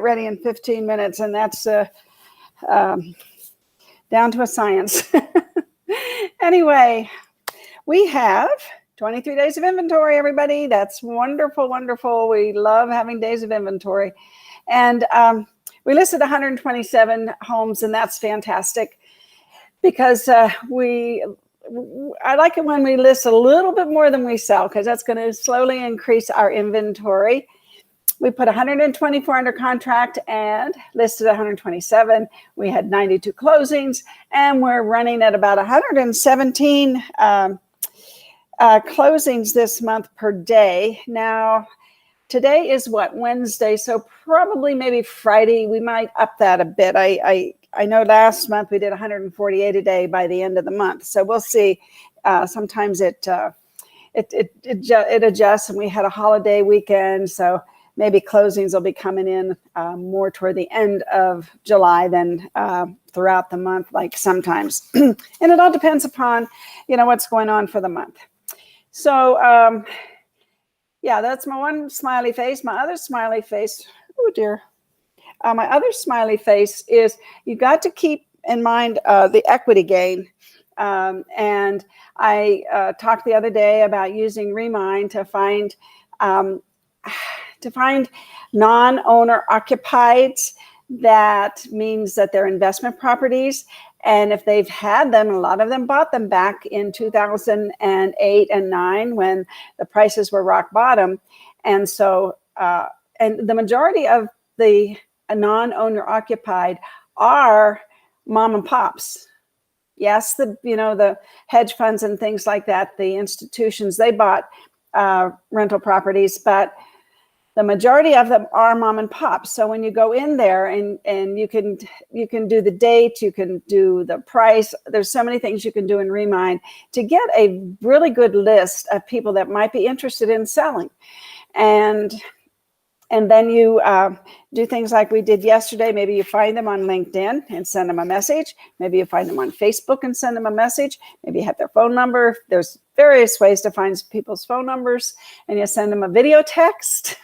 ready in 15 minutes, and that's down to a science. Anyway, we have 23 days of inventory, everybody. That's wonderful, wonderful. We love having days of inventory. And we listed 127 homes, and that's fantastic because I like it when we list a little bit more than we sell, because that's going to slowly increase our inventory. We put 124 under contract and listed 127. We had 92 closings, and we're running at about 117 closings this month per day. Now, today is what, Wednesday? So probably maybe Friday, we might up that a bit. I know last month we did 148 a day by the end of the month. So we'll see. Sometimes it adjusts, and we had a holiday weekend. So maybe closings will be coming in more toward the end of July than throughout the month, like sometimes. And it all depends upon, what's going on for the month. So, yeah, that's my one smiley face. My other smiley face, oh dear. My other smiley face is you got to keep in mind the equity gain. And I talked the other day about using Remind to find non-owner occupieds. That means that they're investment properties. And if they've had them, a lot of them bought them back in 2008 and 9 when the prices were rock bottom. And so, and the majority of the non-owner occupied are mom and pops. Yes, the hedge funds and things like that, the institutions, they bought rental properties, but the majority of them are mom and pops. So when you go in there and you can do the date, you can do the price. There's so many things you can do in Remind to get a really good list of people that might be interested in selling. And then you do things like we did yesterday. Maybe you find them on LinkedIn and send them a message. Maybe you find them on Facebook and send them a message. Maybe you have their phone number. There's various ways to find people's phone numbers, and you send them a video text.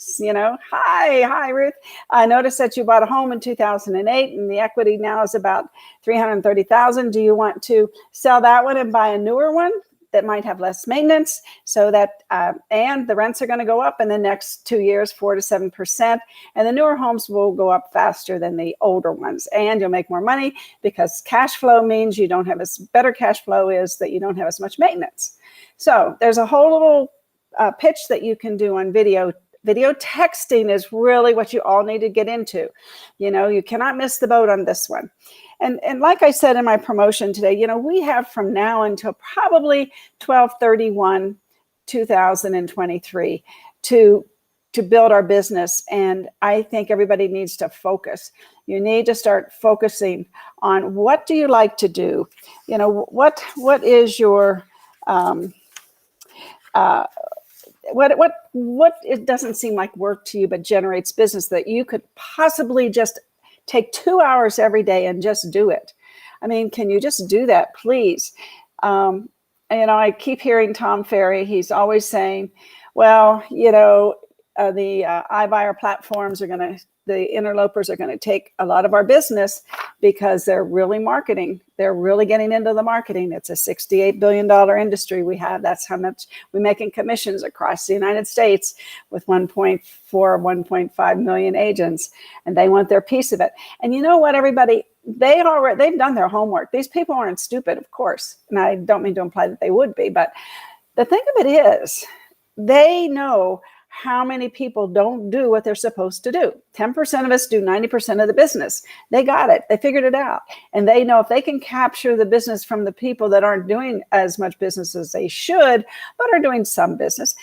Hi, Ruth. I noticed that you bought a home in 2008, and the equity now is about $330,000. Do you want to sell that one and buy a newer one that might have less maintenance, so that and the rents are going to go up in the next 2 years, 4 to 7%, and the newer homes will go up faster than the older ones, and you'll make more money because cash flow means you don't have better cash flow is that you don't have as much maintenance. So there's a whole little pitch that you can do on video. Video texting is really what you all need to get into. You cannot miss the boat on this one. And like I said in my promotion today, we have from now until probably 12/31/2023 to build our business. And I think everybody needs to focus. You need to start focusing on what do you like to do? What is your what it doesn't seem like work to you, but generates business that you could possibly just take 2 hours every day and just do it. I mean, can you just do that, please? I keep hearing Tom Ferry. He's always saying, well, the iBuyer platforms the interlopers are going to take a lot of our business because they're really marketing. They're really getting into the marketing. It's a $68 billion industry we have. That's how much we make in commissions across the United States with 1.4, 1.5 million agents, and they want their piece of it. And you know what, everybody? They've done their homework. These people aren't stupid, of course. And I don't mean to imply that they would be, but the thing of it is, they know how many people don't do what they're supposed to do. 10% of us do 90% of the business. They got it. They figured it out. And they know if they can capture the business from the people that aren't doing as much business as they should, but are doing some business.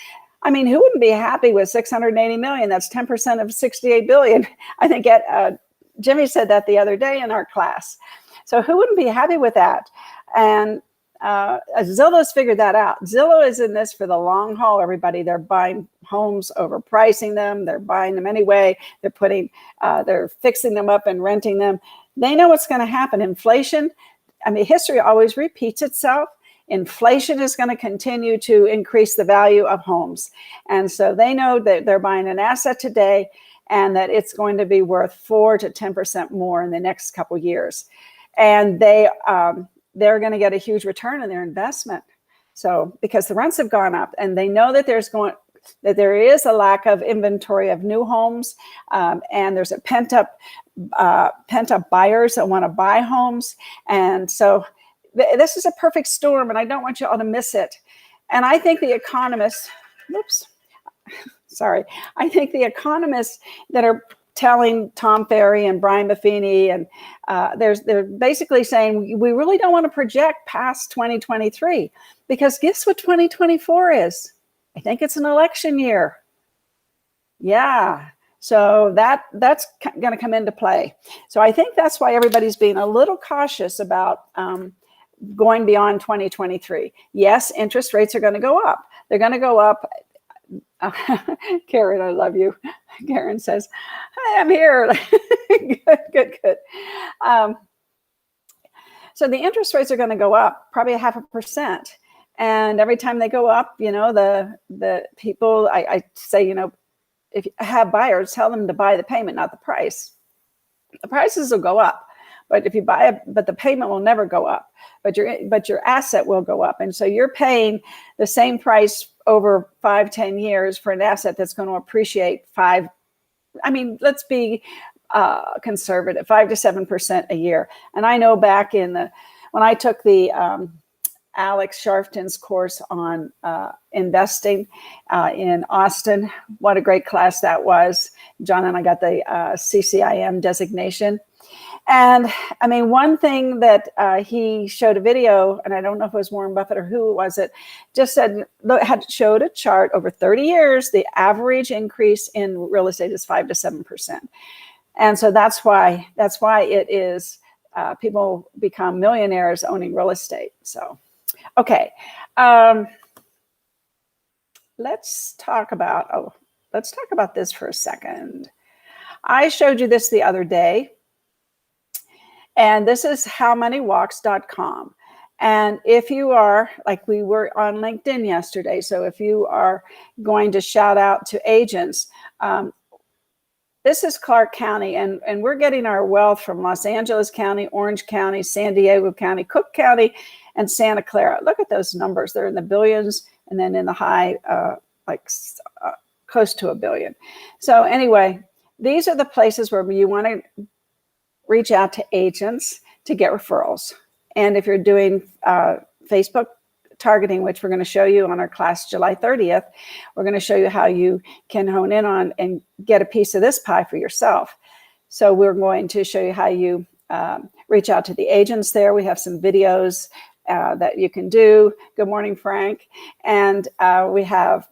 I mean, who wouldn't be happy with 680 million? That's 10% of 68 billion. I think Jimmy said that the other day in our class. So who wouldn't be happy with that? And Zillow's figured that out. Zillow is in this for the long haul, everybody. They're buying homes, overpricing them. They're buying them anyway. They're fixing them up and renting them. They know what's going to happen. Inflation, history always repeats itself. Inflation is going to continue to increase the value of homes. And so they know that they're buying an asset today, and that it's going to be worth 4 to 10% more in the next couple years. And they're going to get a huge return on their investment. So because the rents have gone up, and they know that there is a lack of inventory of new homes, and there's a pent up buyers that want to buy homes. And so this is a perfect storm, and I don't want you all to miss it. And I think the economists, I think the economists that are telling Tom Ferry and Brian Buffini, and they're basically saying we really don't want to project past 2023, because guess what 2024 is? I think it's an election year. Yeah. So that's going to come into play. So I think that's why everybody's being a little cautious about going beyond 2023. Yes, interest rates are going to go up. They're going to go up. Karen, I love you. Karen says, "Hi, I'm here." Good. So the interest rates are going to go up probably 0.5%. And every time they go up, the people, I say, if you have buyers, tell them to buy the payment, not the price. The prices will go up, but if you buy it, but the payment will never go up, but your asset will go up. And so you're paying the same price over 5-10 years for an asset that's going to appreciate let's be conservative, 5 to 7% a year. And I know back when I took the Alex Sharfton's course on investing in Austin. What a great class that was. John and I got the CCIM designation. And one thing that he showed a video, and I don't know if it was Warren Buffett or who was it, just showed a chart over 30 years, the average increase in real estate is 5 to 7%. And so that's why it is people become millionaires owning real estate. So. Okay, let's talk about this for a second. I showed you this the other day, and this is howmanywalks.com. And if you are, like we were on LinkedIn yesterday, so if you are going to shout out to agents, this is Clark County, and we're getting our wealth from Los Angeles County, Orange County, San Diego County, Cook County, and Santa Clara. Look at those numbers. They're in the billions, and then in the high, close to $1 billion. So anyway, these are the places where you want to reach out to agents to get referrals. And if you're doing Facebook targeting, which we're going to show you on our class July 30th, we're going to show you how you can hone in on and get a piece of this pie for yourself. So we're going to show you how you reach out to the agents there. We have some videos that you can do. Good morning, Frank. And we have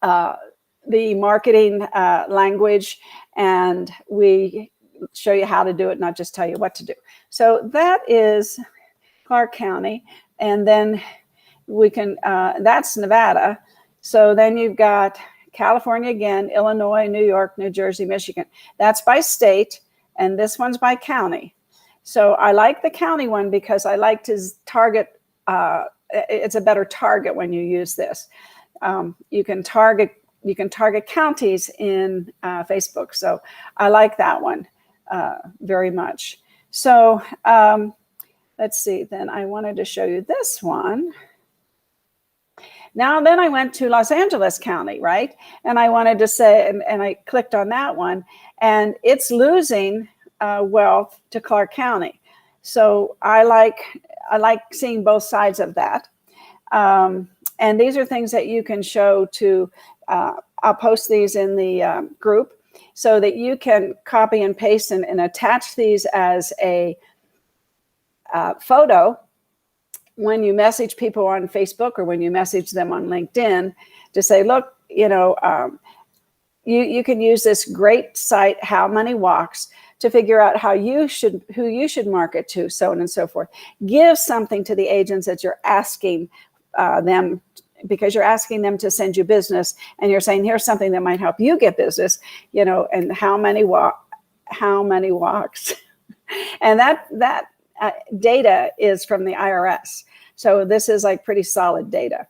the marketing language, and we show you how to do it, not just tell you what to do. So that is Clark County. And then we can, that's Nevada. So then you've got California again, Illinois, New York, New Jersey, Michigan. That's by state, and this one's by county. So I like the county one because I like to target, it's a better target when you use this. You can target counties in Facebook. So I like that one very much. So let's see, then I wanted to show you this one. Now, then I went to Los Angeles County, right? And I wanted to say, and I clicked on that one, and it's losing wealth to Clark County. So I like seeing both sides of that. And these are things that you can show to, I'll post these in the group so that you can copy and paste and attach these as a photo when you message people on Facebook or when you message them on LinkedIn to say, look, you can use this great site, How Money Walks, to figure out who you should market to, so on and so forth. Give something to the agents that you're asking them, because you're asking them to send you business, and you're saying, here's something that might help you get business, and how many walks. And that data is from the IRS. So this is like pretty solid data.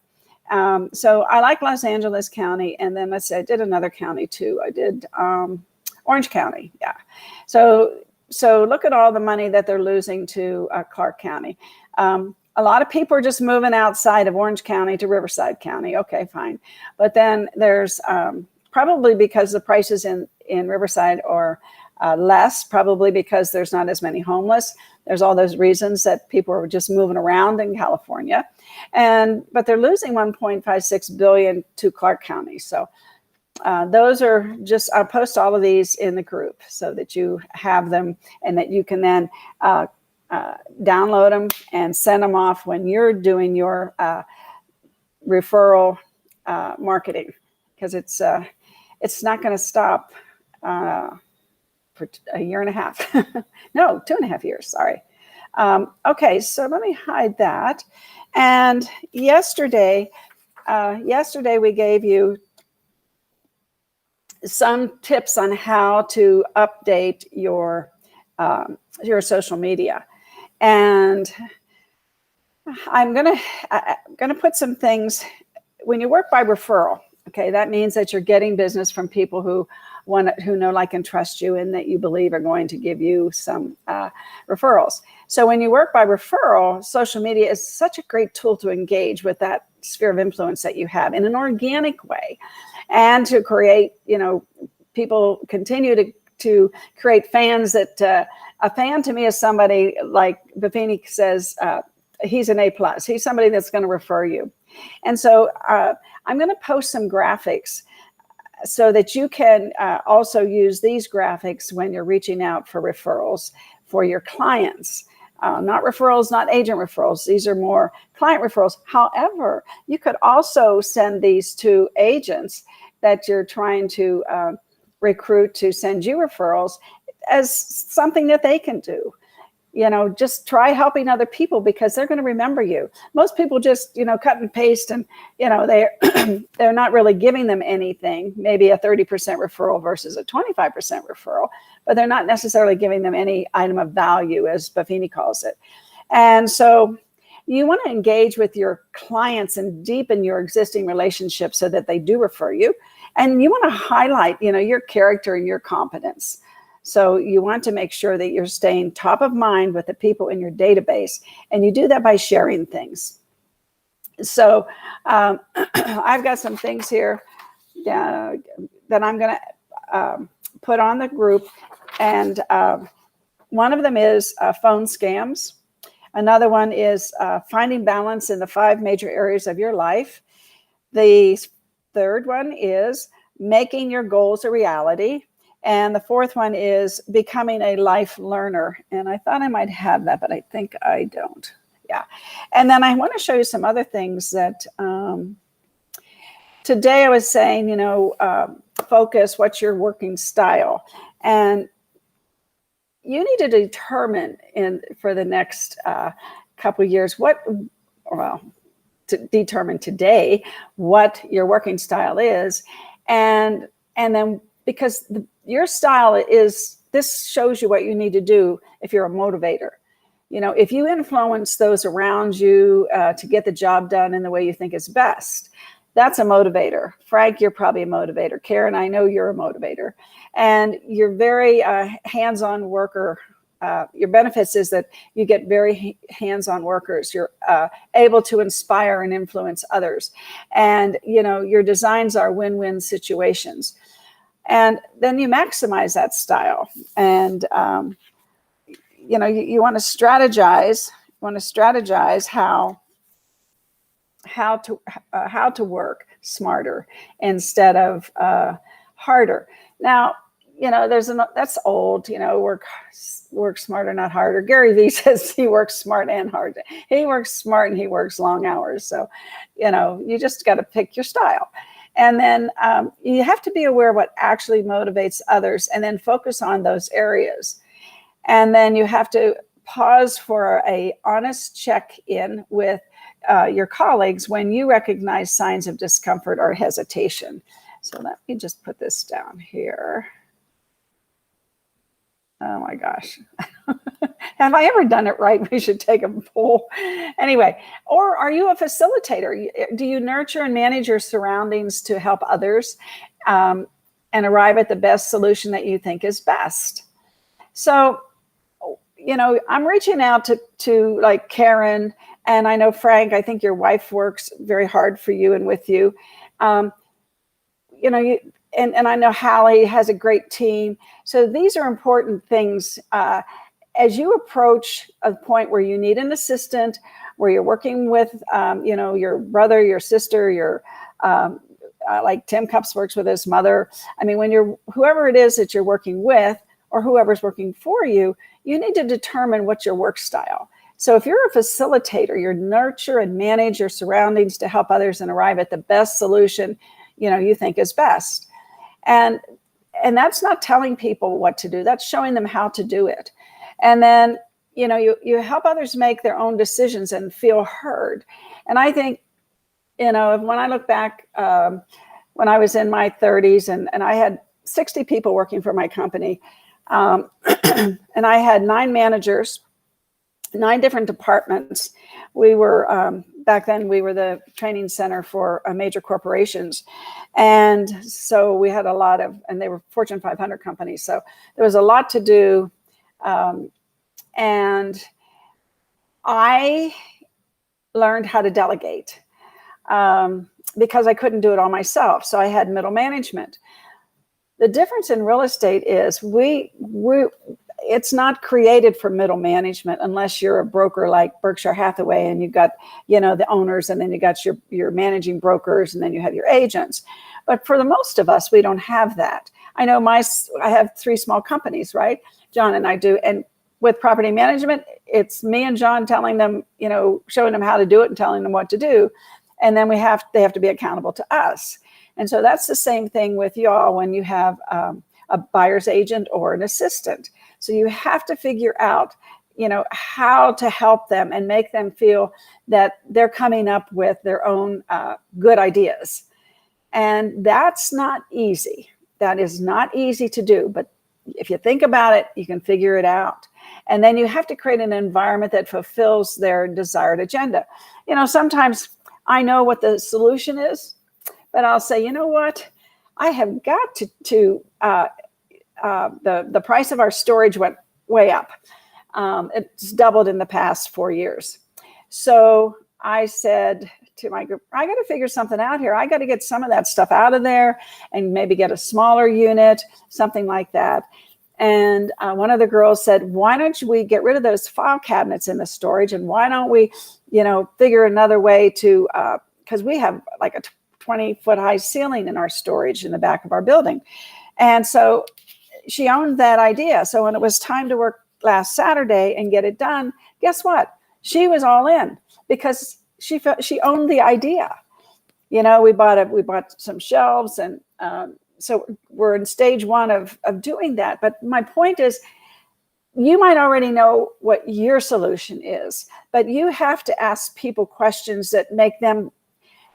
So I like Los Angeles County. And then let's say I did another county too. I did Orange County. Yeah. So look at all the money that they're losing to Clark County. A lot of people are just moving outside of Orange County to Riverside County. Okay, fine. But then there's probably because the prices in Riverside are less, probably because there's not as many homeless. There's all those reasons that people are just moving around in California. But they're losing $1.56 billion to Clark County. So those are just, I'll post all of these in the group so that you have them and that you can then download them and send them off when you're doing your referral marketing, because it's not going to stop for a year and a half. No, 2.5 years. Sorry. Okay, so let me hide that. And yesterday we gave you some tips on how to update your social media. And I'm gonna put some things. When you work by referral, okay, that means that you're getting business from people who know, like, and trust you, and that you believe are going to give you some referrals. So when you work by referral, social media is such a great tool to engage with that sphere of influence that you have in an organic way, and to create, people continue to create fans. That a fan to me is somebody, like Buffini says, he's an A+. He's somebody that's going to refer you. And so I'm going to post some graphics so that you can also use these graphics when you're reaching out for referrals for your clients. Not referrals, not agent referrals. These are more client referrals. However, you could also send these to agents that you're trying to recruit to send you referrals as something that they can do. Just try helping other people, because they're going to remember you. Most people just, cut and paste, and, they're not really giving them anything, maybe a 30% referral versus a 25% referral, but they're not necessarily giving them any item of value, as Buffini calls it. And so you want to engage with your clients and deepen your existing relationships so that they do refer you. And you want to highlight, your character and your competence. So you want to make sure that you're staying top of mind with the people in your database, and you do that by sharing things. So I've got some things here that I'm going to put on the group, and one of them is phone scams. Another one is finding balance in the 5 major areas of your life. The third one is making your goals a reality. And the fourth one is becoming a life learner. And I thought I might have that, but I think I don't. Yeah. And then I want to show you some other things that today I was saying, focus, what's your working style? And you need to determine for the next couple of years to determine today what your working style is. And then, because your style this shows you what you need to do if you're a motivator. If you influence those around you to get the job done in the way you think is best, that's a motivator. Frank, you're probably a motivator. Karen, I know you're a motivator. And you're very hands-on worker. Your benefits is that you get very hands-on workers. You're able to inspire and influence others. And, your designs are win-win situations. And then you maximize that style. And, you want to strategize. You want to strategize how to work smarter instead of harder. Now, that's old. Work smarter, not harder. Gary Vee says he works smart and hard. He works smart and he works long hours. So, you just got to pick your style. And then you have to be aware of what actually motivates others, and then focus on those areas. And then you have to pause for a honest check-in with your colleagues when you recognize signs of discomfort or hesitation. So let me just put this down here. Oh my gosh. Have I ever done it right? We should take a poll. Anyway, or are you a facilitator? Do you nurture and manage your surroundings to help others and arrive at the best solution that you think is best? So, I'm reaching out to like Karen, and I know Frank, I think your wife works very hard for you and with you. And I know Hallie has a great team. So these are important things as you approach a point where you need an assistant, where you're working with, your brother, your sister, your like Tim Cups works with his mother. I mean, when whoever it is that you're working with, or whoever's working for you, you need to determine what's your work style. So if you're a facilitator, you nurture and manage your surroundings to help others and arrive at the best solution, you think is best. And that's not telling people what to do. That's showing them how to do it. And then, you help others make their own decisions and feel heard. And I think, when I look back, when I was in my 30s and I had 60 people working for my company, and I had 9 managers, 9 different departments. We were, back then, we were the training center for major corporations. And so we had a lot and they were Fortune 500 companies. So there was a lot to do. And I learned how to delegate because I couldn't do it all myself. So I had middle management. The difference in real estate is it's not created for middle management unless you're a broker like Berkshire Hathaway and you've got, the owners, and then you got your managing brokers, and then you have your agents. But for the most of us, we don't have that. I know I have 3 small companies, right? John and I do. And with property management, it's me and John telling them, showing them how to do it and telling them what to do. And then they have to be accountable to us. And so that's the same thing with y'all when you have a buyer's agent or an assistant. So you have to figure out, how to help them and make them feel that they're coming up with their own good ideas. And that's not easy. That is not easy to do. But if you think about it, you can figure it out. And then you have to create an environment that fulfills their desired agenda. Sometimes I know what the solution is, but I'll say, you know what? I have got to the price of our storage went way up. It's doubled in the past 4 years. So I said to my group, I got to figure something out here. I got to get some of that stuff out of there and maybe get a smaller unit, something like that. And one of the girls said, why don't we get rid of those file cabinets in the storage? And why don't we, figure another way to, because we have like a 20-foot high ceiling in our storage in the back of our building. And so she owned that idea. So when it was time to work last Saturday and get it done, guess what? She was all in because she owned the idea. We bought some shelves, and so we're in stage 1 of doing that. But my point is, you might already know what your solution is, but you have to ask people questions that make them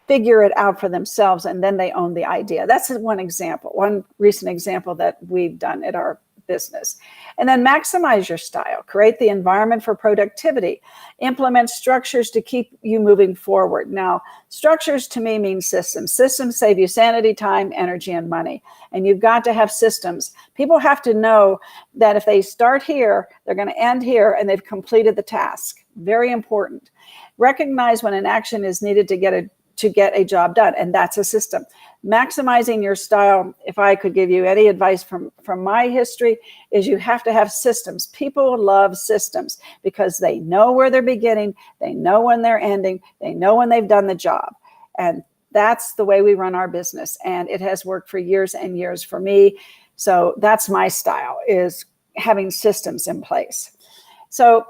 figure it out for themselves, and then they own the idea. That's one recent example that we've done at our business. And then maximize your style, create the environment for productivity, implement structures to keep you moving forward. Now, structures to me mean systems. Systems save you sanity, time, energy, and money. And you've got to have systems. People have to know that if they start here, they're going to end here, and they've completed the task. Very important. Recognize when an action is needed to get a job done, and that's a system. Maximizing your style, if I could give you any advice from my history, is you have to have systems. People love systems because they know where they're beginning, they know when they're ending, they know when they've done the job. And that's the way we run our business. And it has worked for years and years for me. So that's my style, is having systems in place. So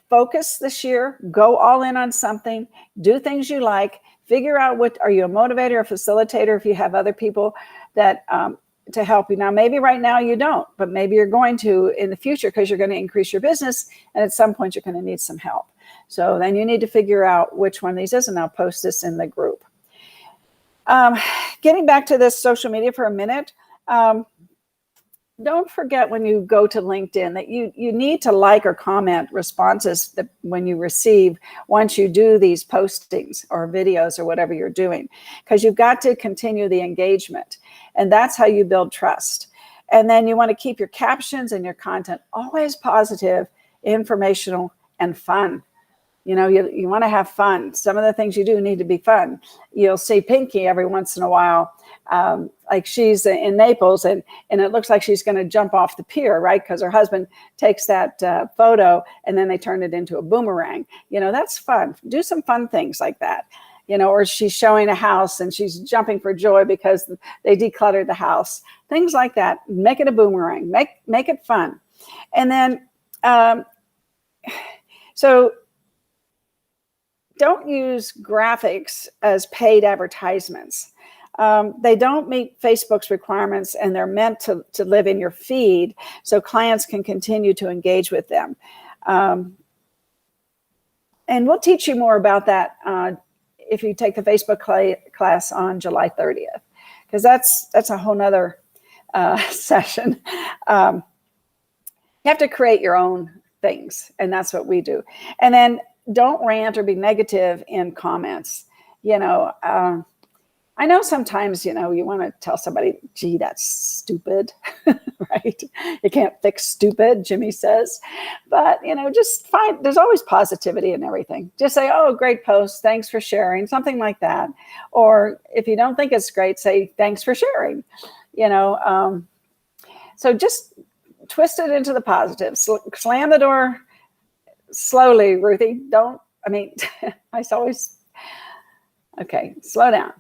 focus this year, go all in on something, do things you like, figure out are you a motivator or facilitator if you have other people that to help you. Now, maybe right now you don't, but maybe you're going to in the future because you're going to increase your business, and at some point you're going to need some help. So then you need to figure out which one of these is, and I'll post this in the group. Getting back to this social media for a minute, don't forget when you go to LinkedIn that you need to like or comment responses that when you receive once you do these postings or videos or whatever you're doing, because you've got to continue the engagement, and that's how you build trust. And then you want to keep your captions and your content always positive, informational, and fun. You want to have fun. Some of the things you do need to be fun. You'll see Pinky every once in a while, like she's in Naples, and it looks like she's going to jump off the pier, right? Because her husband takes that photo, and then they turn it into a boomerang. That's fun. Do some fun things like that. Or she's showing a house and she's jumping for joy because they decluttered the house. Things like that. Make it a boomerang. Make it fun. And then, so don't use graphics as paid advertisements. They don't meet Facebook's requirements, and they're meant to live in your feed so clients can continue to engage with them. And we'll teach you more about that if you take the Facebook class on July 30th, because that's a whole nother session. You have to create your own things, and that's what we do. And then don't rant or be negative in comments. I know sometimes, you want to tell somebody, gee, that's stupid, right? You can't fix stupid, Jimmy says. But, just there's always positivity in everything. Just say, oh, great post. Thanks for sharing, something like that. Or if you don't think it's great, say, thanks for sharing, So just twist it into the positive. Slam the door slowly, Ruthie. Okay, slow down.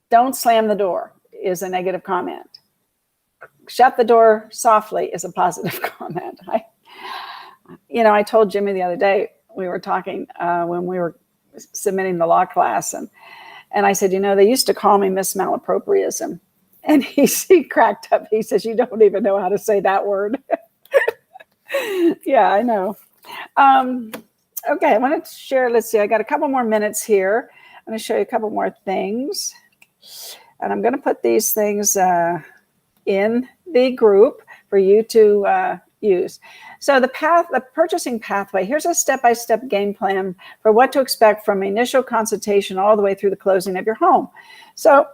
Don't slam the door is a negative comment. Shut the door softly is a positive comment. I told Jimmy the other day, we were talking when we were submitting the law class, and I said, they used to call me Miss Malapropriism. And he cracked up. He says, you don't even know how to say that word. Yeah, I know. Okay, I want to share, let's see, I got a couple more minutes here. I'm going to show you a couple more things. And I'm going to put these things in the group for you to use. So the purchasing pathway, here's a step-by-step game plan for what to expect from initial consultation all the way through the closing of your home. So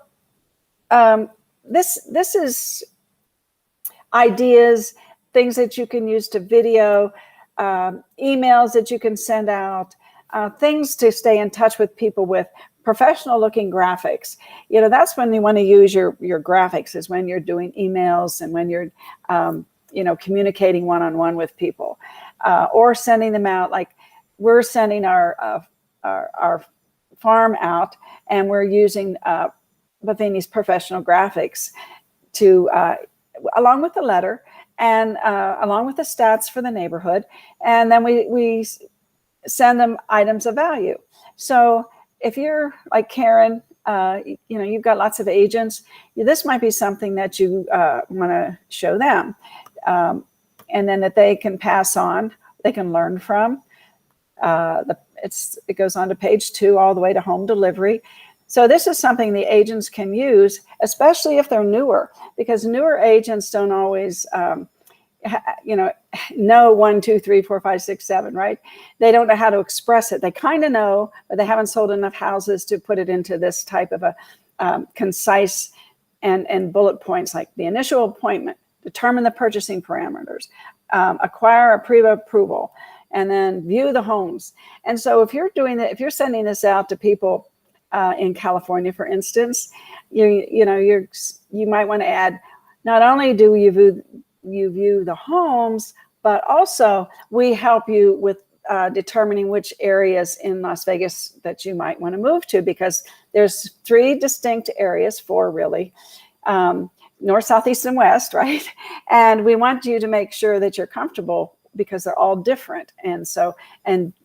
this is ideas, things that you can use to video, emails that you can send out, things to stay in touch with people with, professional looking graphics. That's when you want to use your graphics, is when you're doing emails and when you're, communicating one-on-one with people, or sending them out. Like we're sending our farm out, and we're using Buffini's professional graphics to, along with the letter and along with the stats for the neighborhood. And then we send them items of value. So if you're like Karen, you've got lots of agents, this might be something that you want to show them. And then that they can pass on, they can learn from. It goes on to page 2 all the way to home delivery. So this is something the agents can use, especially if they're newer, because newer agents don't always, know 1, 2, 3, 4, 5, 6, 7, right? They don't know how to express it. They kind of know, but they haven't sold enough houses to put it into this type of a concise and bullet points, like the initial appointment, determine the purchasing parameters, acquire a pre-approval, and then view the homes. And so if you're doing that, if you're sending this out to people in California, for instance, you might want to add, not only do you view the homes, but also we help you with determining which areas in Las Vegas that you might want to move to, because there's 3 distinct areas, 4 really, north, south, east, and west, right? And we want you to make sure that you're comfortable, because they're all different. And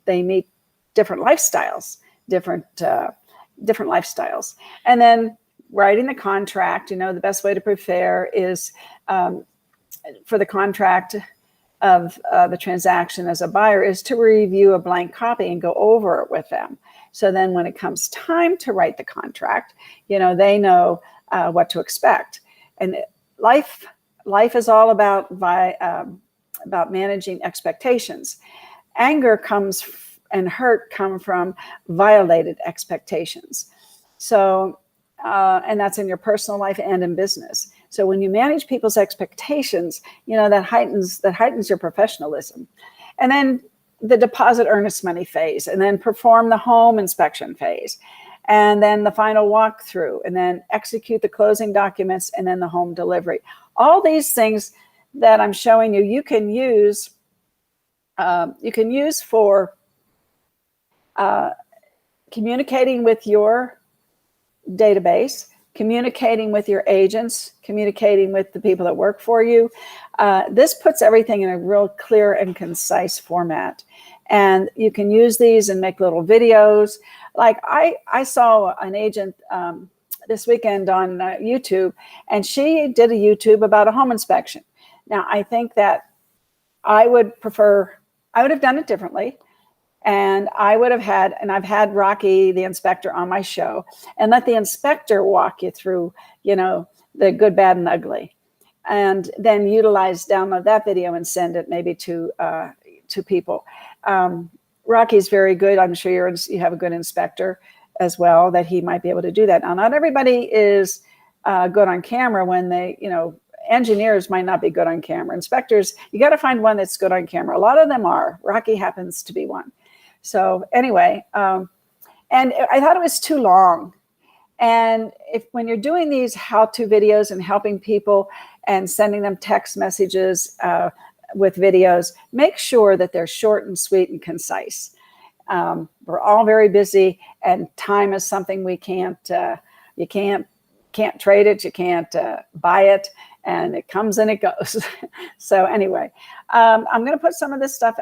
they meet different lifestyles, different lifestyles. And then writing the contract, the best way to prepare is for the contract of the transaction as a buyer is to review a blank copy and go over it with them. So then when it comes time to write the contract, they know what to expect. And life is all about managing expectations. Anger and hurt come from violated expectations. So, and that's in your personal life and in business. So when you manage people's expectations, that heightens your professionalism. And then the deposit earnest money phase, and then perform the home inspection phase, and then the final walkthrough, and then execute the closing documents, and then the home delivery. All these things that I'm showing you, you can use for communicating with your database, communicating with your agents, communicating with the people that work for you. This puts everything in a real clear and concise format. And you can use these and make little videos. Like I saw an agent this weekend on YouTube, and she did a YouTube about a home inspection. Now, I think that I would have done it differently. And I've had Rocky, the inspector, on my show, and let the inspector walk you through, the good, bad, and ugly. And then download that video and send it maybe to people. Rocky's very good. I'm sure you have a good inspector as well, that he might be able to do that. Now, not everybody is good on camera when engineers might not be good on camera. Inspectors, you got to find one that's good on camera. A lot of them are. Rocky happens to be one. So anyway, and I thought it was too long. And when you're doing these how-to videos and helping people and sending them text messages with videos, make sure that they're short and sweet and concise. We're all very busy, and time is something you can't trade it, you can't buy it, and it comes and it goes. So anyway, I'm going to put some of this stuff.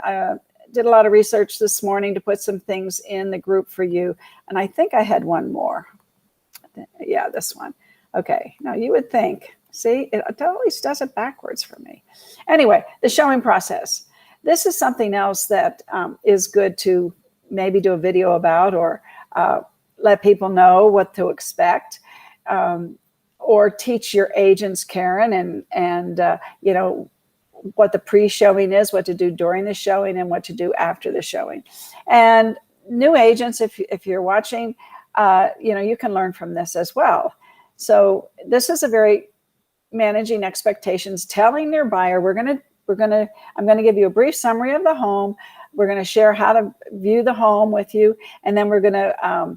Did a lot of research this morning to put some things in the group for you. And I think I had one more. Yeah, this one. Okay. Now you would think, see, it always does it backwards for me. Anyway, the showing process. This is something else that is good to maybe do a video about, or let people know what to expect, or teach your agents, Karen, and what the pre-showing is, what to do during the showing, and what to do after the showing. And new agents, if you're watching, you can learn from this as well. So this is a very managing expectations, telling your buyer, I'm going to give you a brief summary of the home. We're going to share how to view the home with you, and then we're going to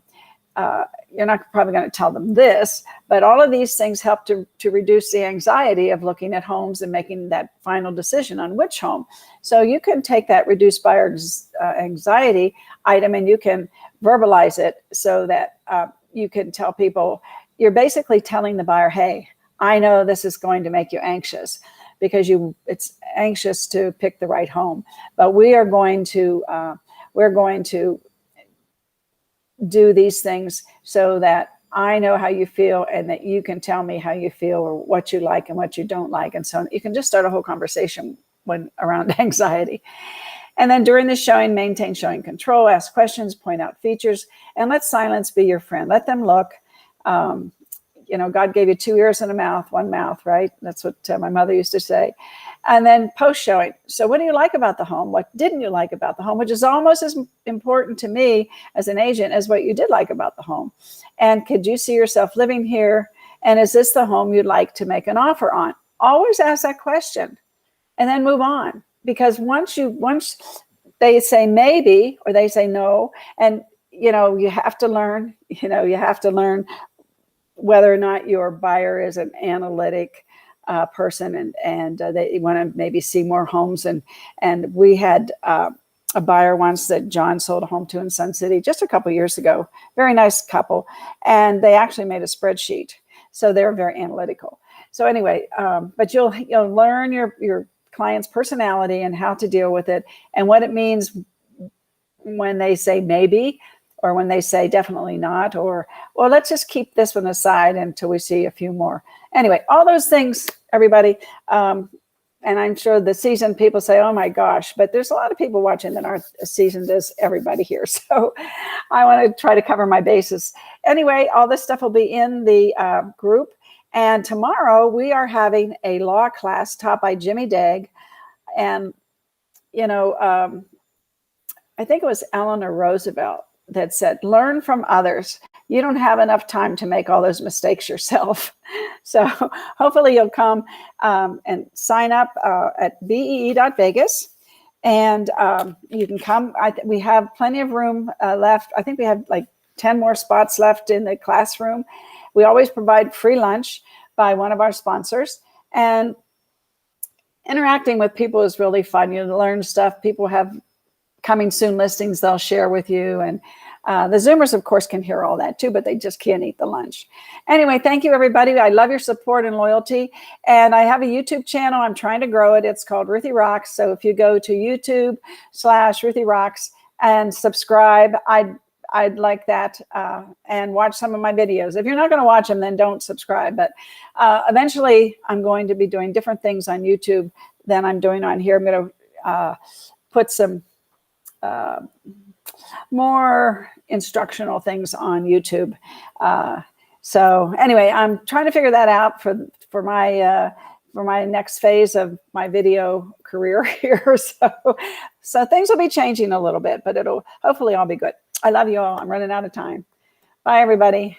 you're not probably going to tell them this, but all of these things help to reduce the anxiety of looking at homes and making that final decision on which home. So you can take that reduced buyer anxiety item, and you can verbalize it so that you can tell people, you're basically telling the buyer, hey, I know this is going to make you anxious, because it's anxious to pick the right home, but we're going to do these things so that I know how you feel, and that you can tell me how you feel, or what you like and what you don't like. And so you can just start a whole conversation around anxiety. And then during the showing, maintain showing control, ask questions, point out features, and let silence be your friend. Let them look. God gave you 2 ears and a mouth, 1 mouth, right? That's what my mother used to say. And then post-showing. So what do you like about the home? What didn't you like about the home? Which is almost as important to me as an agent as what you did like about the home. And could you see yourself living here? And is this the home you'd like to make an offer on? Always ask that question, and then move on. Because once they say maybe, or they say no, and you have to learn whether or not your buyer is an analytic person, and they want to maybe see more homes. And we had a buyer once that John sold a home to in Sun City just a couple years ago. Very nice couple, and they actually made a spreadsheet, so they're very analytical. So anyway, but you'll learn your client's personality and how to deal with it, and what it means when they say maybe, or when they say definitely not, or well, let's just keep this one aside until we see a few more. Anyway, all those things, everybody. And I'm sure the seasoned people say, oh my gosh, but there's a lot of people watching that aren't as seasoned as everybody here. So I want to try to cover my bases. Anyway, all this stuff will be in the group. And tomorrow we are having a law class taught by Jimmy Dague. And, I think it was Eleanor Roosevelt that said, learn from others. You don't have enough time to make all those mistakes yourself. So hopefully you'll come and sign up at bee.vegas. And you can come. We have plenty of room left. I think we have like 10 more spots left in the classroom. We always provide free lunch by one of our sponsors. And interacting with people is really fun. You learn stuff. People have coming soon listings they'll share with you. And the Zoomers, of course, can hear all that too, but they just can't eat the lunch. Anyway, thank you, everybody. I love your support and loyalty. And I have a YouTube channel. I'm trying to grow it. It's called Ruthie Rocks. So if you go to YouTube/Ruthie Rocks and subscribe, I'd like that, and watch some of my videos. If you're not going to watch them, then don't subscribe. But eventually, I'm going to be doing different things on YouTube than I'm doing on here. I'm going to put some more instructional things on YouTube. So anyway, I'm trying to figure that out for my next phase of my video career here. So things will be changing a little bit, but it'll hopefully all be good. I love you all. I'm running out of time. Bye, everybody.